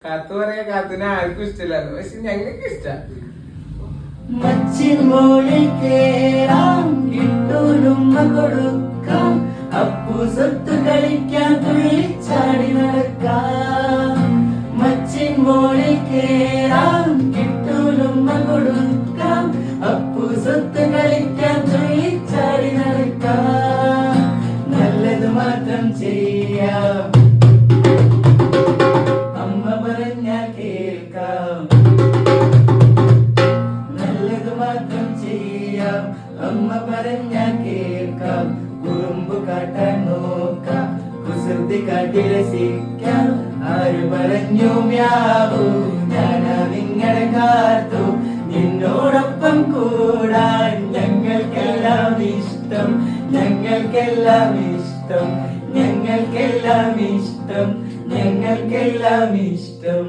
കാത്തു പറയാ കാത്തുനെ ആർക്കും ഇഷ്ടമല്ലായിരുന്നു, പക്ഷെ ഞങ്ങൾക്ക് ഇഷ്ടം. മച്ചിൻ മോളിൽ കേറാം, കിട്ടൂലുമ്മ കൊടുക്കാം, അപ്പു സ്വത്ത് കളിക്കാൻ തുള്ളിച്ചാടി നടക്കാം. മച്ചിൻ മോളിൽ കേറാം, കിട്ടൂലുമ്മ കൊടുക്കാം, അപ്പു സ്വത്ത് കളിക്കാൻ തുള്ളിച്ചാടി നടക്കാം. നല്ലത് മാത്രം ചെയ്യാം, അമ്മ പറഞ്ഞാൽ കേൾക്കാം. നല്ലത് മാത്രം ചെയ്യാം, അമ്മ പറഞ്ഞാൽ കേൾക്കാം. കുറുമ്പ് കാട്ടാൻ നോക്കാം, കുസൃതി കാട്ടി രസിക്കാം. ആര് പറഞ്ഞു മ്യാവൂ, ഞാനാ നിങ്ങളെ കാത്തു. നിന്നോടൊപ്പം കൂടാൻ ഞങ്ങൾക്കെല്ലാം ഇഷ്ടം, ഞങ്ങൾക്കെല്ലാം ഇഷ്ടം, ഞങ്ങൾക്കെല്ലാം ഇഷ്ടം, ഞങ്ങൾക്കെല്ലാം ഇഷ്ടം.